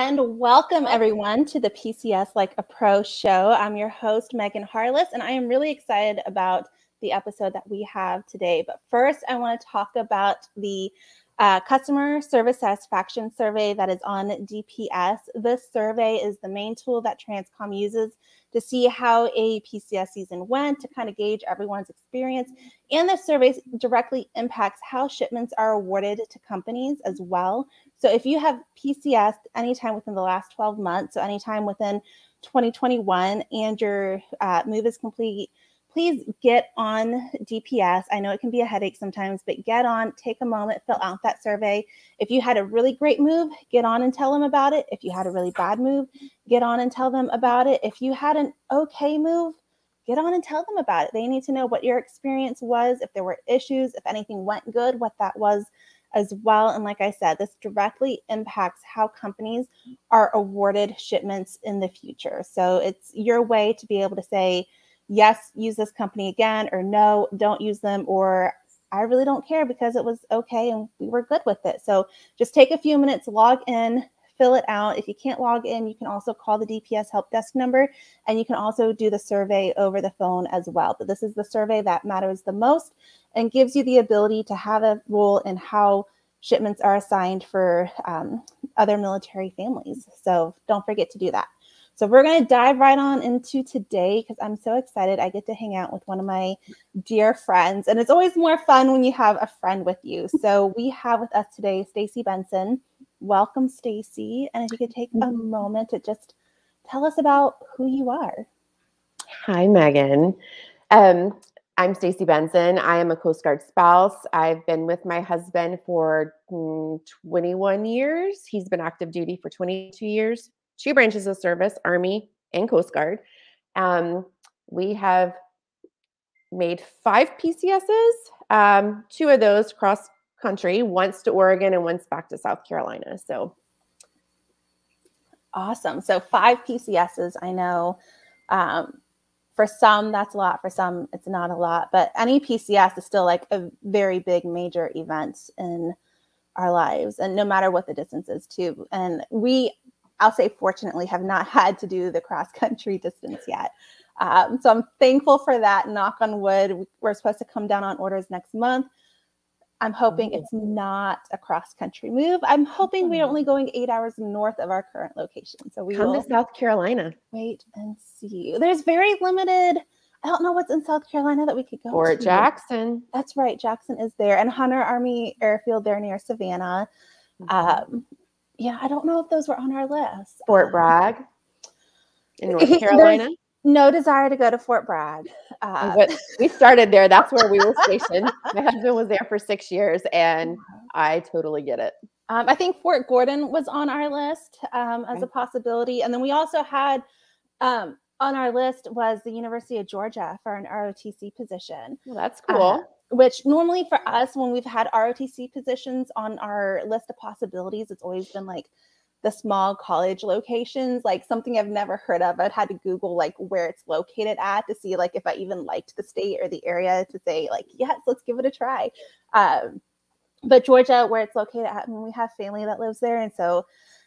And welcome everyone to the PCS Like a Pro show. I'm your host, Megan Harless, and I am really excited about the episode that we have today. But first, I want to talk about the customer service satisfaction survey that is on DPS. This survey is the main tool that Transcom uses to see how a PCS season went, to kind of gauge everyone's experience. And the survey directly impacts how shipments are awarded to companies as well. So if you have PCS anytime within the last 12 months, so anytime within 2021, and your move is complete, please get on DPS. I know it can be a headache sometimes, but get on, take a moment, fill out that survey. If you had a really great move, get on and tell them about it. If you had a really bad move, get on and tell them about it. If you had an okay move, get on and tell them about it. They need to know what your experience was, if there were issues, if anything went good, what that was as well. And like I said, this directly impacts how companies are awarded shipments in the future. So it's your way to be able to say, yes, use this company again, or no, don't use them, or I really don't care because it was okay and we were good with it. So just take a few minutes, log in, fill it out. If you can't log in, you can also call the DPS help desk number, and you can also do the survey over the phone as well. But this is the survey that matters the most and gives you the ability to have a role in how shipments are assigned for other military families. So don't forget to do that. So we're going to dive right on into today because I'm so excited. I get to hang out with one of my dear friends, and it's always more fun when you have a friend with you. So we have with us today Stacy Benson. Welcome, Stacy. And if you could take a moment to just tell us about who you are. Hi, Megan. I'm Stacy Benson. I am a Coast Guard spouse. I've been with my husband for 21 years. He's been active duty for 22 years. 2 branches of service, Army and Coast Guard. We have made 5 PCSs, 2 of those cross country, once to Oregon and once back to South Carolina. So awesome. So 5 PCSs, I know. For some, that's a lot. For some, it's not a lot. But any PCS is still like a very big, major event in our lives, and no matter what the distance is, too. And I'll say, fortunately, have not had to do the cross-country distance yet. So I'm thankful for that. Knock on wood. We're supposed to come down on orders next month. I'm hoping it's not a cross-country move. I'm hoping we're only going 8 hours north of our current location. So we come to South Carolina. Wait and see. There's very limited. I don't know what's in South Carolina that we could go or to. Jackson. That's right. Jackson is there. And Hunter Army Airfield there near Savannah. Yeah, I don't know if those were on our list. Fort Bragg in North Carolina. No desire to go to Fort Bragg. But we started there. That's where we were stationed. My husband was there for 6 years, and I totally get it. I think Fort Gordon was on our list as a possibility. And then we also had on our list was the University of Georgia for an ROTC position. Well, that's cool. Which normally for us, when we've had ROTC positions on our list of possibilities, it's always been like the small college locations, like something I've never heard of. I'd had to Google like where it's located at to see like if I even liked the state or the area to say like, yes, let's give it a try. But Georgia, where it's located at, I mean, we have family that lives there. And so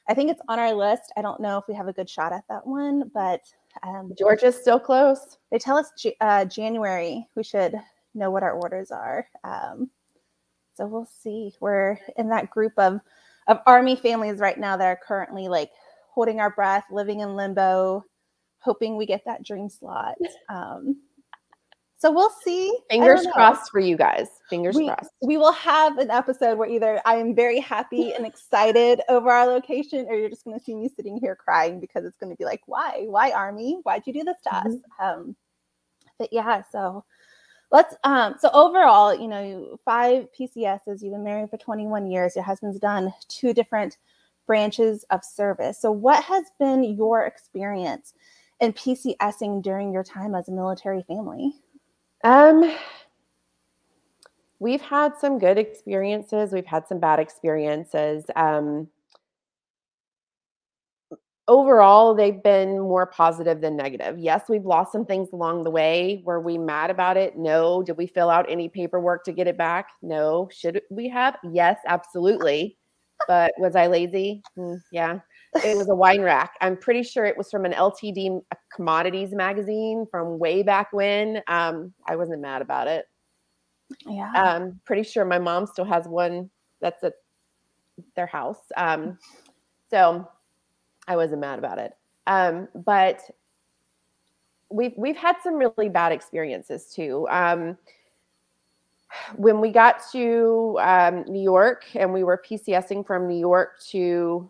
I think it's on our list. I don't know if we have a good shot at that one, but Georgia's still close. They tell us January, we should know what our orders are. So we'll see. We're in that group of Army families right now that are currently like holding our breath, living in limbo, hoping we get that dream slot. So we'll see. Fingers crossed for you guys. Fingers crossed. We will have an episode where either I am very happy and excited over our location, or you're just going to see me sitting here crying because it's going to be like, why? Why, Army? Why'd you do this to us? But yeah, so let's, so overall, 5 PCSs, you've been married for 21 years. Your husband's done 2 different branches of service. So what has been your experience in PCSing during your time as a military family? We've had some good experiences. We've had some bad experiences. Overall, they've been more positive than negative. Yes, we've lost some things along the way. Were we mad about it? No. Did we fill out any paperwork to get it back? No. Should we have? Yes, absolutely. But was I lazy? Yeah. It was a wine rack. I'm pretty sure it was from an LTD commodities magazine from way back when. I wasn't mad about it. Yeah. Pretty sure my mom still has one that's at their house. So I wasn't mad about it. But we've had some really bad experiences too. When we got to New York and we were PCSing from New York to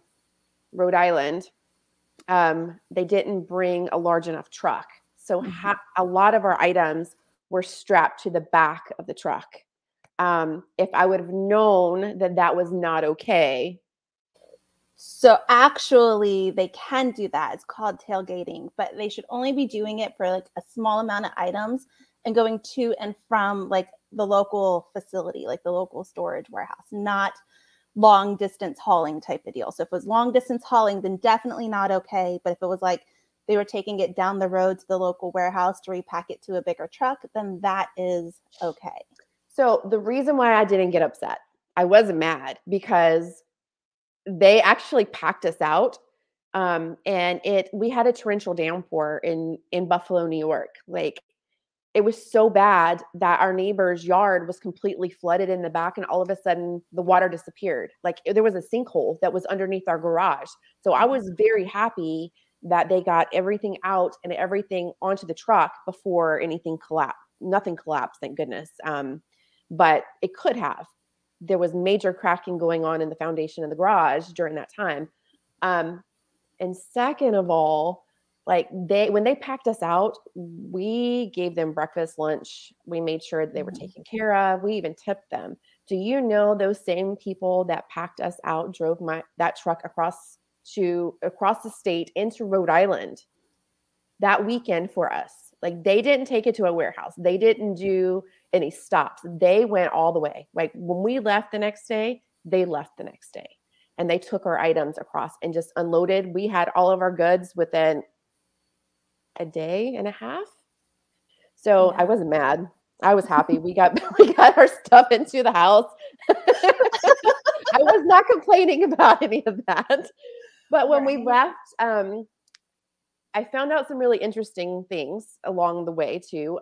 Rhode Island, they didn't bring a large enough truck. So a lot of our items were strapped to the back of the truck. If I would have known that that was not okay. So actually they can do that. It's called tailgating, but they should only be doing it for like a small amount of items and going to and from like the local facility, like the local storage warehouse, not long distance hauling type of deal. So if it was long distance hauling, then definitely not okay. But if it was like they were taking it down the road to the local warehouse to repack it to a bigger truck, then that is okay. So the reason why I didn't get upset, I wasn't mad because they actually packed us out. And we had a torrential downpour in Buffalo, New York. Like, it was so bad that our neighbor's yard was completely flooded in the back, and all of a sudden the water disappeared. Like, there was a sinkhole that was underneath our garage. So I was very happy that they got everything out and everything onto the truck before anything collapsed. Nothing collapsed, thank goodness. But it could have. There was major cracking going on in the foundation of the garage during that time. And second of all, like when they packed us out, we gave them breakfast, lunch. We made sure they were taken care of. We even tipped them. Do you know those same people that packed us out drove that truck across the state into Rhode Island that weekend for us? Like, they didn't take it to a warehouse. They didn't do any stops. They went all the way. Like, when we left the next day, they left the next day. And they took our items across and just unloaded. We had all of our goods within a day and a half. So I wasn't mad. I was happy. We got our stuff into the house. I was not complaining about any of that. But when we left, I found out some really interesting things along the way too.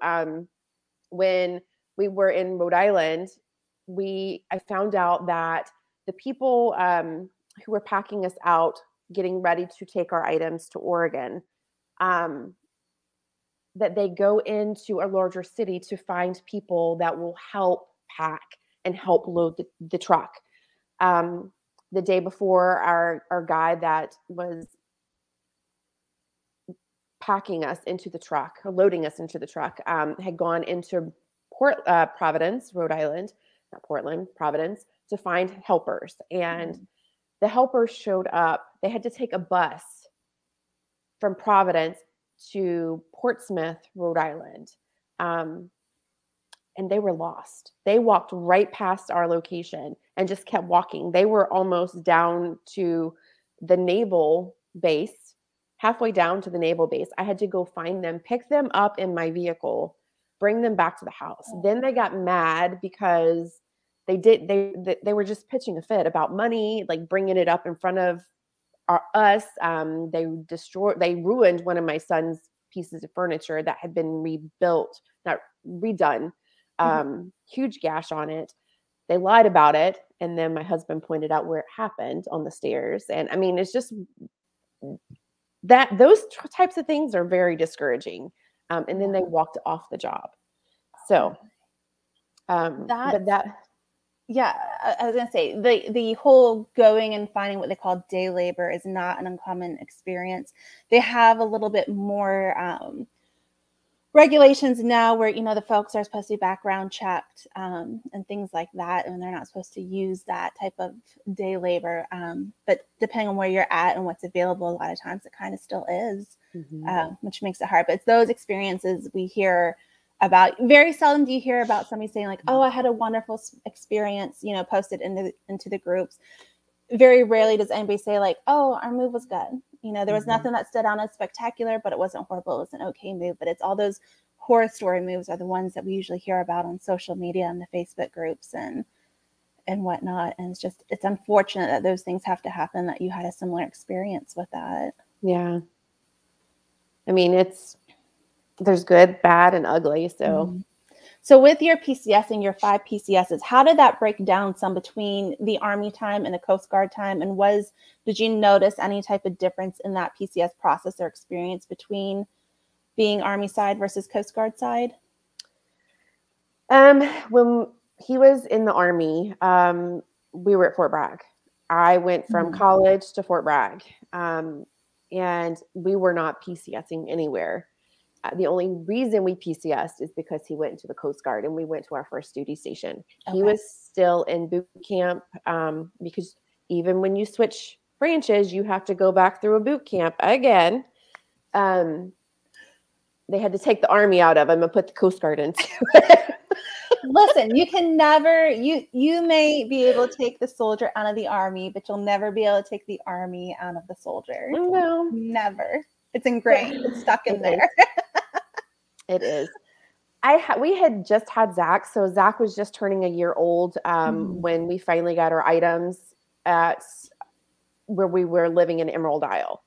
When we were in Rhode Island, I found out that the people who were packing us out, getting ready to take our items to Oregon, that they go into a larger city to find people that will help pack and help load the truck. The day before, our guy that was packing us into the truck, or loading us into the truck, had gone into Providence, Rhode Island, not Portland, Providence, to find helpers. And the helpers showed up. They had to take a bus from Providence to Portsmouth, Rhode Island. And they were lost. They walked right past our location and just kept walking. They were almost down to the naval base, halfway down to the naval base. I had to go find them, pick them up in my vehicle, bring them back to the house. Then they got mad because they were just pitching a fit about money, like bringing it up in front of us. They ruined one of my son's pieces of furniture that had been rebuilt, not redone. Huge gash on it. They lied about it. And then my husband pointed out where it happened on the stairs. And I mean, it's just that those types of things are very discouraging. And then they walked off the job. So, yeah, I was going to say the whole going and finding what they call day labor is not an uncommon experience. They have a little bit more regulations now where, the folks are supposed to be background checked and things like that. And they're not supposed to use that type of day labor. But depending on where you're at and what's available, a lot of times it kind of still is, which makes it hard. But it's those experiences we hear about. Very seldom do you hear about somebody saying like, oh, I had a wonderful experience, posted into the groups. Very rarely does anybody say like, oh, our move was good. There was nothing that stood out as spectacular, but it wasn't horrible. It was an okay move. But it's all those horror story moves are the ones that we usually hear about on social media and the Facebook groups. And and whatnot. And it's unfortunate that those things have to happen, that you had a similar experience with that. Yeah. I mean, there's good, bad, and ugly. So, So with your PCS and your 5 PCSs, how did that break down some between the Army time and the Coast Guard time? And did you notice any type of difference in that PCS process or experience between being Army side versus Coast Guard side? When he was in the Army, we were at Fort Bragg. I went from college to Fort Bragg, and we were not PCSing anywhere. The only reason we PCSed is because he went into the Coast Guard and we went to our first duty station. Okay. He was still in boot camp, because even when you switch branches, you have to go back through a boot camp again. They had to take the Army out of him and put the Coast Guard into it. Listen, you can never, you may be able to take the soldier out of the Army, but you'll never be able to take the Army out of the soldier. No. Never. It's ingrained. It's stuck in there. It is. We had just had Zach. So Zach was just turning a year old when we finally got our items at where we were living in Emerald Isle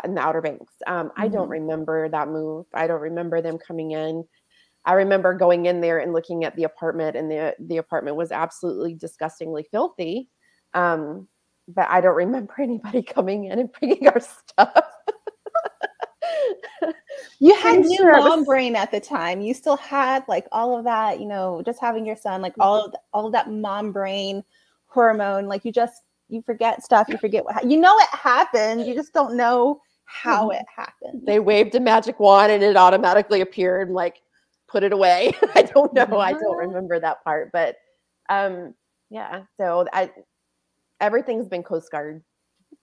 in the Outer Banks. I don't remember that move. I don't remember them coming in. I remember going in there and looking at the apartment, and the apartment was absolutely disgustingly filthy. But I don't remember anybody coming in and bringing our stuff. You had new mom brain at the time. You still had like all of that, just having your son, like all of that mom brain hormone. Like you forget stuff. You forget it happened. You just don't know how it happened. They waved a magic wand and it automatically appeared, like, put it away. I don't know. Yeah. I don't remember that part, but yeah. So everything's been Coast Guard.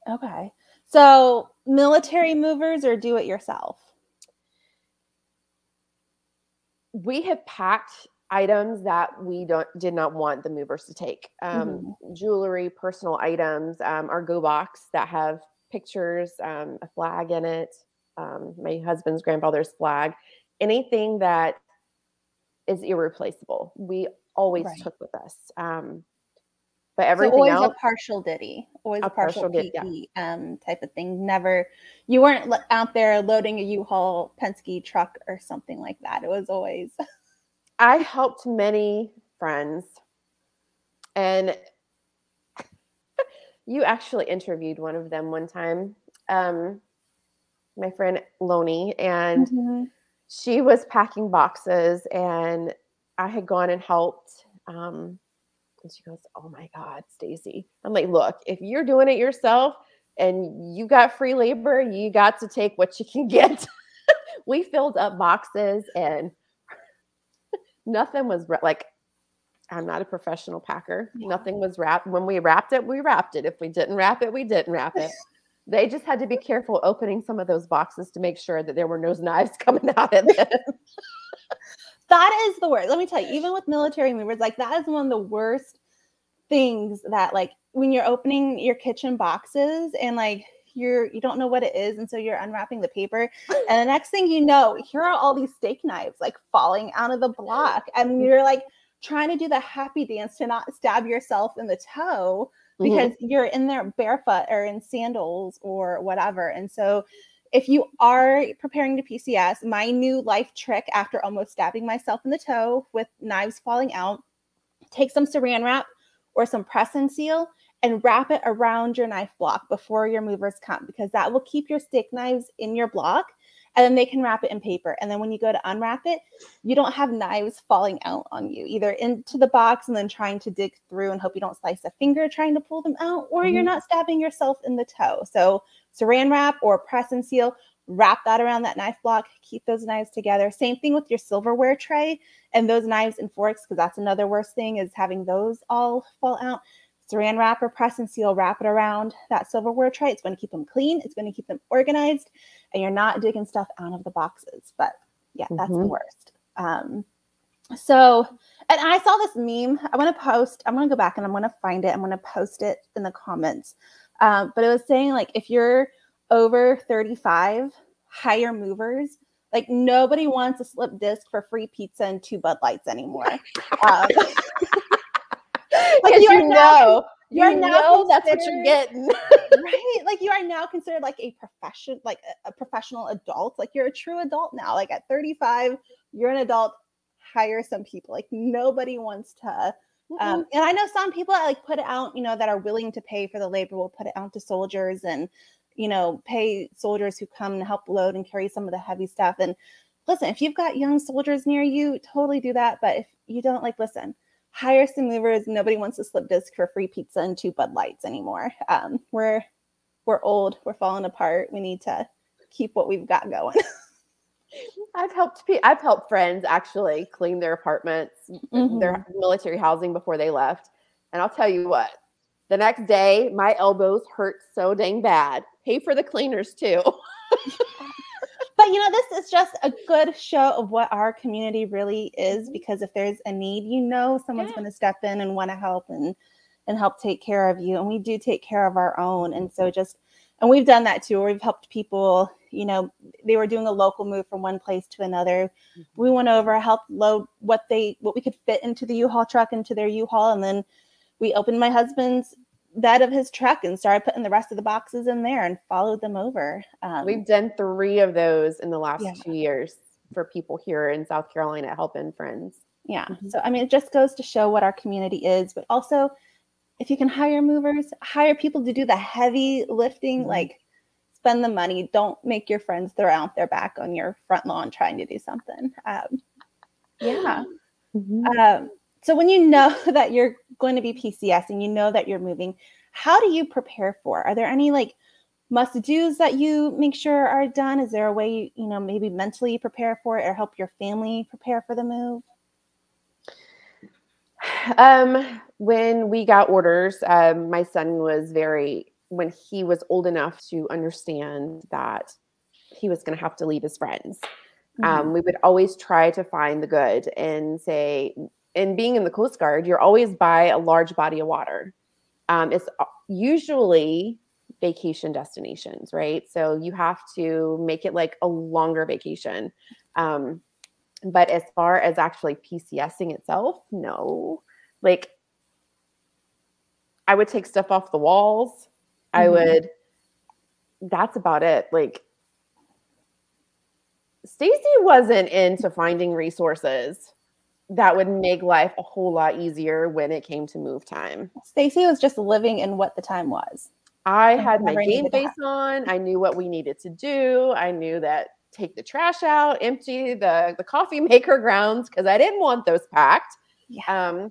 Okay. So military movers or do it yourself? We have packed items that we did not want the movers to take. Jewelry, personal items, our go box that have pictures, a flag in it, my husband's grandfather's flag, anything that is irreplaceable, we always took with us. But everything always else, a partial ditty, always a partial PP type of thing. Never, you weren't out there loading a U-Haul Penske truck or something like that. It was always. I helped many friends, and you actually interviewed one of them one time, my friend Lonnie, and she was packing boxes, and I had gone and helped. And she goes, "Oh my God, Stacy." I'm like, "Look, if you're doing it yourself and you got free labor, you got to take what you can get." We filled up boxes and nothing was like, I'm not a professional packer. Yeah. Nothing was wrapped. When we wrapped it, we wrapped it. If we didn't wrap it, we didn't wrap it. They just had to be careful opening some of those boxes to make sure that there were no knives coming out of them. That is the worst. Let me tell you, even with military movers, like that is one of the worst things, that like when you're opening your kitchen boxes and like you don't know what it is, and so you're unwrapping the paper, and the next thing you know, here are all these steak knives like falling out of the block, and you're like trying to do the happy dance to not stab yourself in the toe because you're in there barefoot or in sandals or whatever. And so if you are preparing to PCS, my new life trick after almost stabbing myself in the toe with knives falling out, take some saran wrap or some press and seal and wrap it around your knife block before your movers come, because that will keep your steak knives in your block, and then they can wrap it in paper. And then when you go to unwrap it, you don't have knives falling out on you, either into the box and then trying to dig through and hope you don't slice a finger trying to pull them out, or you're not stabbing yourself in the toe. So saran wrap or press and seal, wrap that around that knife block, keep those knives together. Same thing with your silverware tray and those knives and forks, because that's another worst thing, is having those all fall out. Saran wrap or press and seal, wrap it around that silverware tray. It's going to keep them clean. It's going to keep them organized, and you're not digging stuff out of the boxes. But yeah, that's the worst. So, and I saw this meme. I'm going to go back and I'm going to find it. I'm going to post it in the comments. But it was saying, like, if you're over 35, hire movers. Like, nobody wants a slip disc for free pizza and 2 Bud Lights anymore. Like Because you know that's what you're considered, getting. right? Like you are now considered like a profession, like a professional adult. Like you're a true adult now. Like at 35, you're an adult. Hire some people. Like nobody wants to. And I know some people that like put it out, that are willing to pay for the labor will put it out to soldiers and, pay soldiers who come to help load and carry some of the heavy stuff. And listen, if you've got young soldiers near you, totally do that. But if you don't, like, listen, hire some movers. Nobody wants to slip disc for free pizza and 2 Bud Lights anymore. We're old. We're falling apart. We need to keep what we've got going. I've helped friends actually clean their apartments, their military housing before they left. And I'll tell you what, the next day, my elbows hurt so dang bad. Pay for the cleaners too. But this is just a good show of what our community really is, because if there's a need, someone's going to step in and want to help and help take care of you. And we do take care of our own. And so and we've done that too, where we've helped people, they were doing a local move from one place to another. We went over, helped load what we could fit into the U-Haul truck, into their U-Haul. And then we opened my husband's bed of his truck and started putting the rest of the boxes in there and followed them over. We've done 3 of those in the last 2 years for people here in South Carolina, helping friends. Yeah. So, it just goes to show what our community is, but also if you can hire movers, hire people to do the heavy lifting, like spend the money. Don't make your friends throw out their back on your front lawn trying to do something. So when you know that you're going to be PCS and you know that you're moving, how do you prepare for? Are there any like must-dos that you make sure are done? Is there a way, maybe mentally prepare for it or help your family prepare for the move? When we got orders, my son was when he was old enough to understand that he was going to have to leave his friends. We would always try to find the good and say, and being in the Coast Guard, you're always by a large body of water. It's usually vacation destinations, right? So you have to make it like a longer vacation. But as far as actually PCSing itself, no. Like, I would take stuff off the walls. That's about it. Like, Stacy wasn't into finding resources that would make life a whole lot easier when it came to move time. Stacy was just living in what the time was. I had my game face on. I knew what we needed to do. I knew that take the trash out, empty the coffee maker grounds, because I didn't want those packed. Yeah.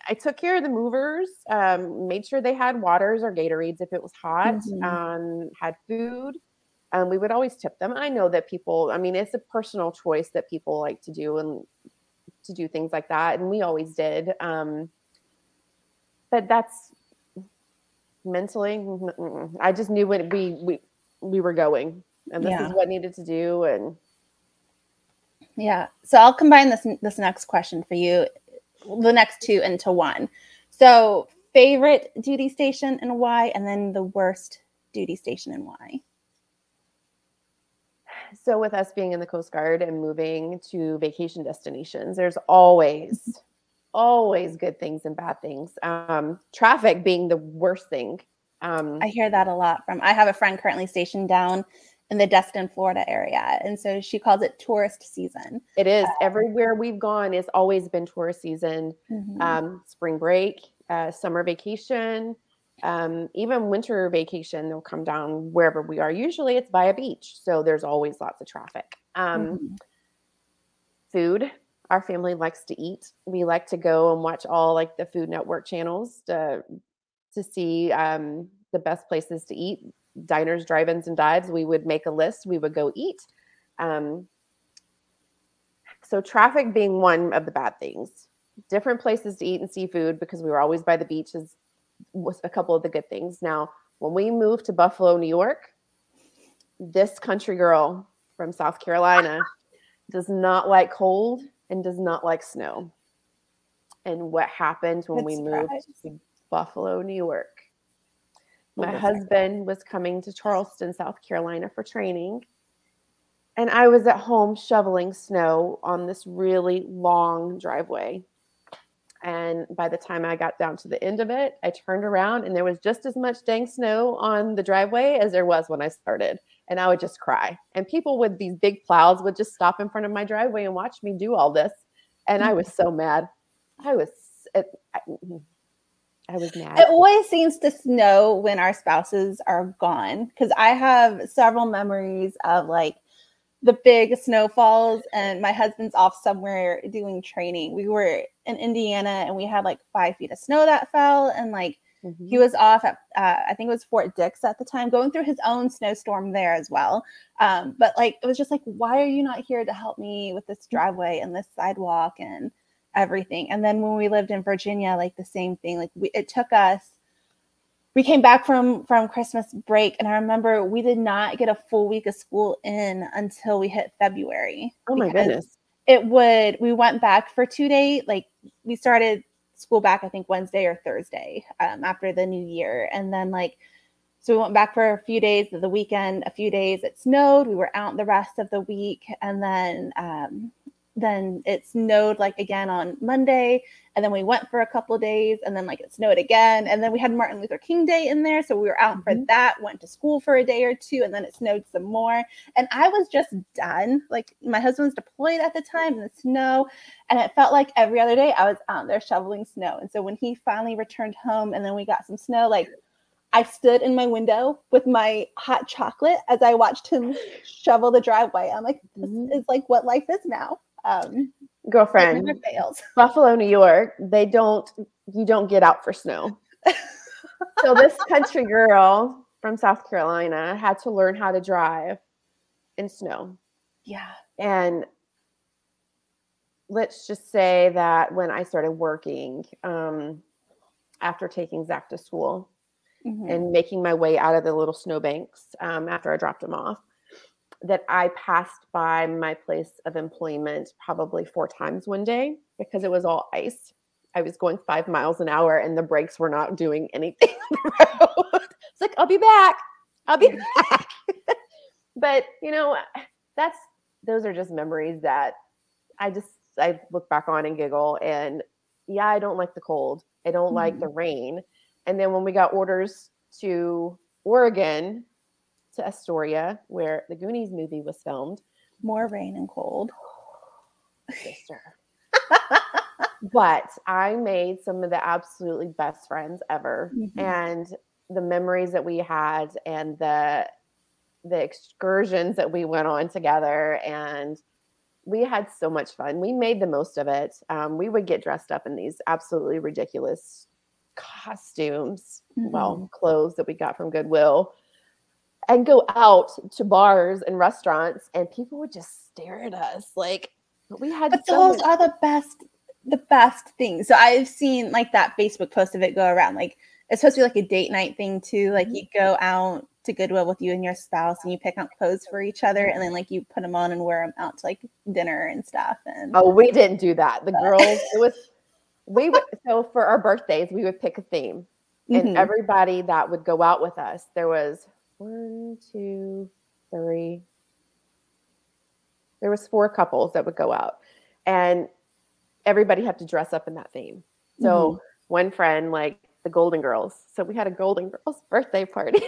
I took care of the movers, made sure they had waters or Gatorades if it was hot, had food. We would always tip them. I know that people, it's a personal choice that people like to do and to do things like that. And we always did. But that's mentally, I just knew when we were going, and this is what needed to do. And so I'll combine this next question for you, the next 2 into one. So favorite duty station and why, and then the worst duty station and why. So with us being in the Coast Guard and moving to vacation destinations, there's always good things and bad things. Traffic being the worst thing. I hear that a lot I have a friend currently stationed down in the Destin, Florida area. And so she calls it tourist season. It is. Everywhere we've gone, it's always been tourist season. Spring break, summer vacation, even winter vacation, they'll come down wherever we are. Usually it's by a beach. So there's always lots of traffic. Food. Our family likes to eat. We like to go and watch all like the Food Network channels to see the best places to eat. Diners, drive-ins, and dives. We would make a list. We would go eat. So traffic being one of the bad things. Different places to eat and seafood, because we were always by the beaches, was a couple of the good things. Now, when we moved to Buffalo, New York, this country girl from South Carolina does not like cold and does not like snow. And what happened when we moved to Buffalo, New York? My husband was coming to Charleston, South Carolina for training. And I was at home shoveling snow on this really long driveway. And by the time I got down to the end of it, I turned around and there was just as much dang snow on the driveway as there was when I started. And I would just cry. And people with these big plows would just stop in front of my driveway and watch me do all this. And I was so mad. I was mad. It always seems to snow when our spouses are gone, because I have several memories of like the big snowfalls and my husband's off somewhere doing training. We were in Indiana and we had like 5 feet of snow that fell, and like he was off at I think it was Fort Dix at the time, going through his own snowstorm there as well. But like it was just like, why are you not here to help me with this driveway and this sidewalk and everything? And then when we lived in Virginia, like the same thing. Like it took us. We came back from Christmas break, and I remember we did not get a full week of school in until we hit February. Oh my goodness. We went back for 2 days. Like we started school back, I think Wednesday or Thursday, after the new year. And then so we went back for a few days of the weekend, a few days it snowed. We were out the rest of the week. And then it snowed like again on Monday, and then we went for a couple of days, and then like it snowed again, and then we had Martin Luther King Day in there, so we were out for that, went to school for a day or two, and then it snowed some more, and I was just done. Like my husband was deployed at the time in the snow, and it felt like every other day I was out there shoveling snow. And so when he finally returned home and then we got some snow, like I stood in my window with my hot chocolate as I watched him shovel the driveway. I'm like, this is like what life is now. Girlfriend, Buffalo, New York, you don't get out for snow. So this country girl from South Carolina had to learn how to drive in snow. Yeah. And let's just say that when I started working, after taking Zach to school and making my way out of the little snowbanks, after I dropped him off, that I passed by my place of employment probably 4 times one day because it was all ice. I was going 5 miles an hour and the brakes were not doing anything on the road. It's like, I'll be back. But those are just memories that I look back on and giggle. And yeah, I don't like the cold. I don't like the rain. And then when we got orders to Oregon, to Astoria, where the Goonies movie was filmed. More rain and cold. Sister. But I made some of the absolutely best friends ever. And the memories that we had and the excursions that we went on together, and we had so much fun. We made the most of it. We would get dressed up in these absolutely ridiculous costumes, clothes that we got from Goodwill, and go out to bars and restaurants, and people would just stare at us like we had. But those are the best things. So I've seen like that Facebook post of it go around. Like it's supposed to be like a date night thing too. Like you go out to Goodwill with you and your spouse, and you pick out clothes for each other, and then like you put them on and wear them out to like dinner and stuff. And we didn't do that. The girls, so for our birthdays we would pick a theme, and everybody that would go out with us, there was 1, 2, 3. There was 4 couples that would go out, and everybody had to dress up in that theme. So one friend, like the Golden Girls. So we had a Golden Girls birthday party.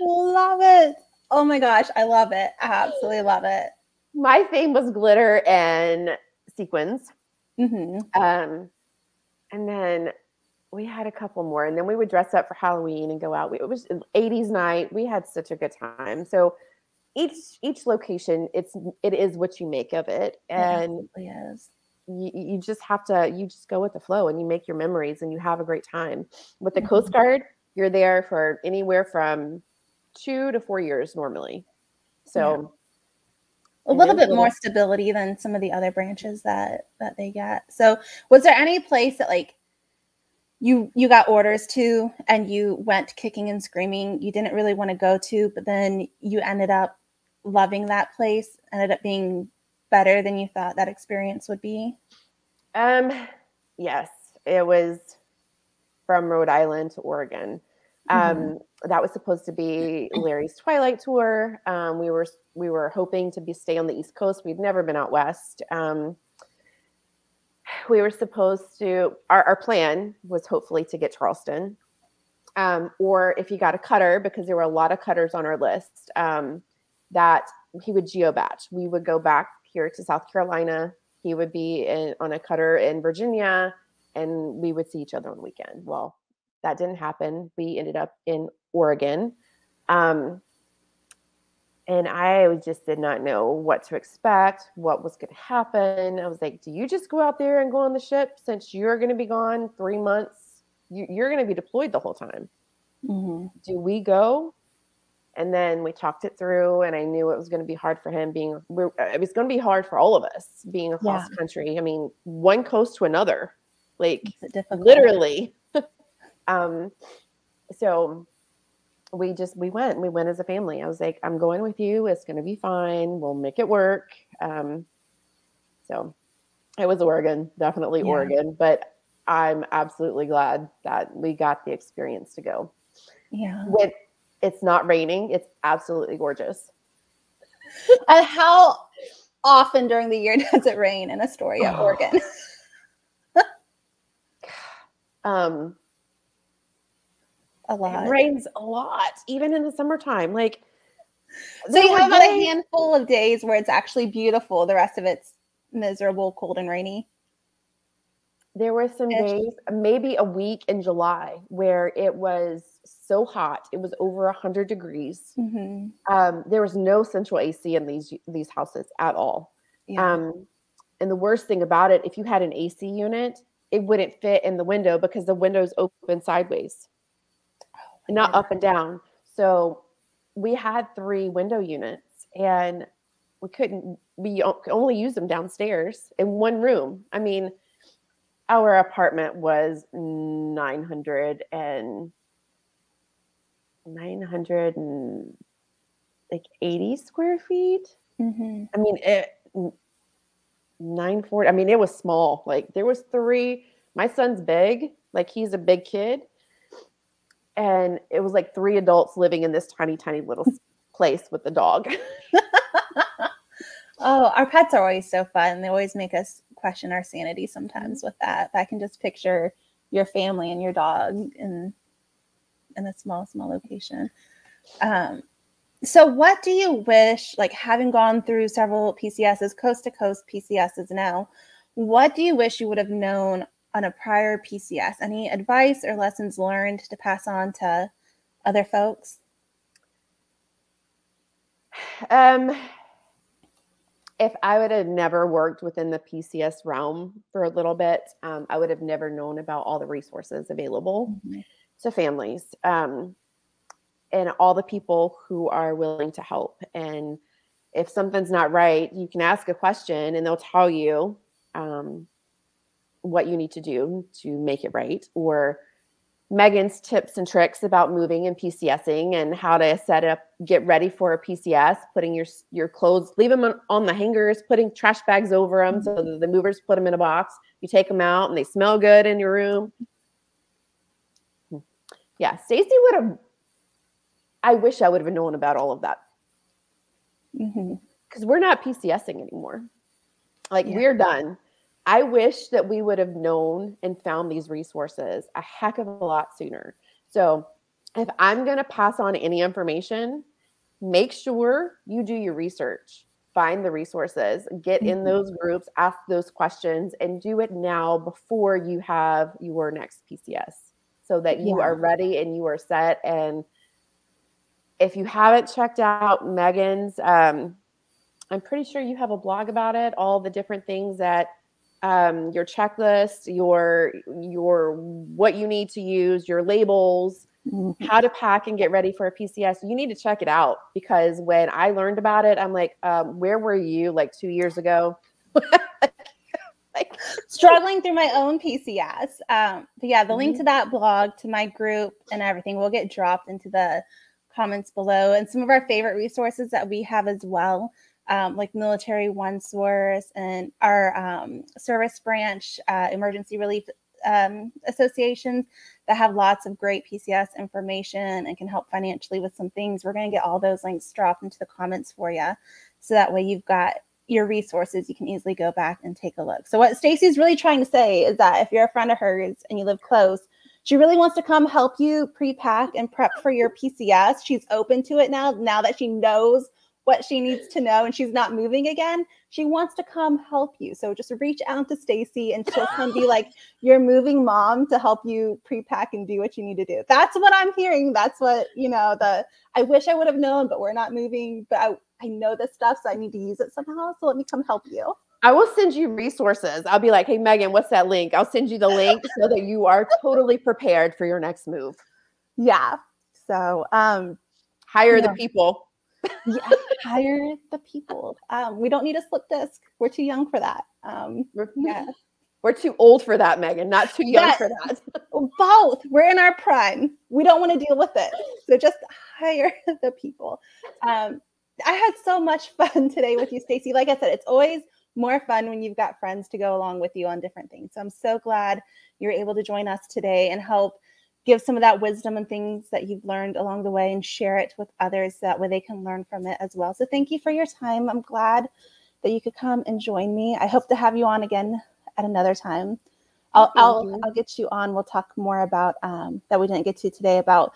Love it. Oh my gosh. I love it. I absolutely love it. My theme was glitter and sequins. And then we had a couple more, and then we would dress up for Halloween and go out. It was 80s night. We had such a good time. So each location, it is what you make of it. And it is. You just go with the flow, and you make your memories, and you have a great time. With the Coast Guard, you're there for anywhere from 2 to 4 years normally. So a little bit more stability than some of the other branches that they get. So was there any place that like you got orders to and you went kicking and screaming, you didn't really want to go to, but then you ended up loving that place, ended up being better than you thought that experience would be? Yes, it was from Rhode Island to Oregon. That was supposed to be Larry's Twilight Tour. We were hoping to stay on the East Coast. We'd never been out west. we were supposed to, our plan was hopefully to get Charleston. Or if he got a cutter, because there were a lot of cutters on our list, that he would geobatch. We would go back here to South Carolina. He would be on a cutter in Virginia, and we would see each other on the weekend. Well, that didn't happen. We ended up in Oregon. And I just did not know what to expect, what was going to happen. I was like, do you just go out there and go on the ship since you're going to be gone 3 months? You're going to be deployed the whole time. Mm-hmm. Do we go? And then we talked it through, and I knew it was going to be hard for him it was going to be hard for all of us being across country. I mean, one coast to another, like literally. So we went as a family. I was like, I'm going with you. It's going to be fine. We'll make it work. So it was Oregon, definitely Oregon, but I'm absolutely glad that we got the experience to go. Yeah. It's not raining. It's absolutely gorgeous. And how often during the year does it rain in Astoria, Oregon? A lot. It rains a lot, even in the summertime. Like, so you have about a handful of days where it's actually beautiful. The rest of it's miserable, cold, and rainy. There were some days, maybe a week in July, where it was so hot. It was over 100 degrees. Mm-hmm. There was no central AC in these houses at all. Yeah. And the worst thing about it, if you had an AC unit, it wouldn't fit in the window because the window's open sideways, not up and down. So we had 3 window units, and we could only use them downstairs in one room. I mean, our apartment was 980 square feet. Mm-hmm. I mean, 940. I mean, it was small. Like, there was 3. My son's big. Like, he's a big kid. And it was like 3 adults living in this tiny, tiny little place with the dog. Oh, our pets are always so fun. They always make us question our sanity sometimes with that. But I can just picture your family and your dog in a small location. So what do you wish, like having gone through several PCSs, coast to coast PCSs now, what do you wish you would have known on a prior PCS? Any advice or lessons learned to pass on to other folks? If I would have never worked within the PCS realm for a little bit, I would have never known about all the resources available to families, and all the people who are willing to help. And if something's not right, you can ask a question and they'll tell you what you need to do to make it right. Or Megan's tips and tricks about moving and PCSing and how to set up, get ready for a PCS, putting your clothes, leave them on the hangers, putting trash bags over them so that the movers put them in a box. You take them out and they smell good in your room. Yeah, Stacy I wish I would have known about all of that. Because we're not PCSing anymore. Like, we're done. I wish that we would have known and found these resources a heck of a lot sooner. So if I'm going to pass on any information, make sure you do your research, find the resources, get in those groups, ask those questions, and do it now before you have your next PCS so that you are ready and you are set. And if you haven't checked out Megan's, I'm pretty sure you have a blog about it, all the different things that your checklist, your what you need to use, your labels, how to pack and get ready for a PCS. You need to check it out, because when I learned about it, I'm like, where were you like 2 years ago? Like struggling through my own PCS. But yeah, the link to that blog, to my group and everything will get dropped into the comments below. And some of our favorite resources that we have as well, like Military One Source and our service branch emergency relief associations that have lots of great PCS information and can help financially with some things. We're going to get all those links dropped into the comments for you, so that way you've got your resources, you can easily go back and take a look. So what Stacy's really trying to say is that if you're a friend of hers and you live close, she really wants to come help you pre-pack and prep for your PCS. She's open to it now that she knows what she needs to know and she's not moving again. She wants to come help you. So just reach out to Stacy and she'll come be like your moving mom to help you pre-pack and do what you need to do. That's what I'm hearing. That's what, I wish I would have known, but we're not moving. But I know this stuff, so I need to use it somehow. So let me come help you. I will send you resources. I'll be like, hey, Megan, what's that link? I'll send you the link so that you are totally prepared for your next move. Yeah. So hire the people. Yeah, hire the people. We don't need a slip disc. We're too young for that. We're too old for that, Megan. Not too young for that. Both. We're in our prime. We don't want to deal with it. So just hire the people. I had so much fun today with you, Stacy. Like I said, it's always more fun when you've got friends to go along with you on different things. So I'm so glad you're able to join us today and help give some of that wisdom and things that you've learned along the way and share it with others. That way they can learn from it as well. So thank you for your time. I'm glad that you could come and join me. I hope to have you on again at another time. I'll get you on. We'll talk more about that we didn't get to today about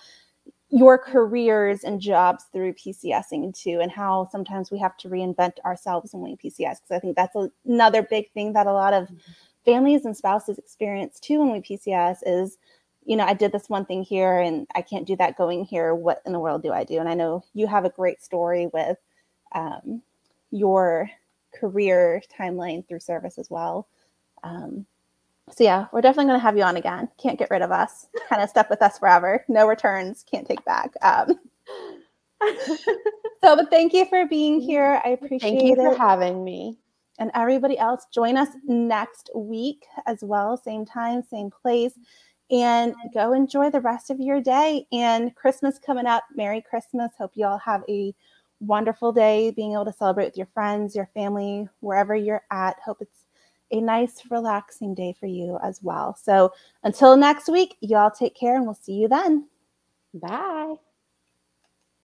your careers and jobs through PCSing too, and how sometimes we have to reinvent ourselves when we PCS. Because I think that's another big thing that a lot of families and spouses experience too when we PCS is, I did this one thing here and I can't do that going here. What in the world do I do? And I know you have a great story with your career timeline through service as well. So yeah, we're definitely going to have you on again. Can't get rid of us. Kind of stuck with us forever. No returns. Can't take back. But thank you for being here. I appreciate it. Thank you for having me. And everybody else, join us next week as well. Same time, same place. And go enjoy the rest of your day. And Christmas coming up. Merry Christmas. Hope you all have a wonderful day being able to celebrate with your friends, your family, wherever you're at. Hope it's a nice, relaxing day for you as well. So until next week, y'all take care and we'll see you then. Bye.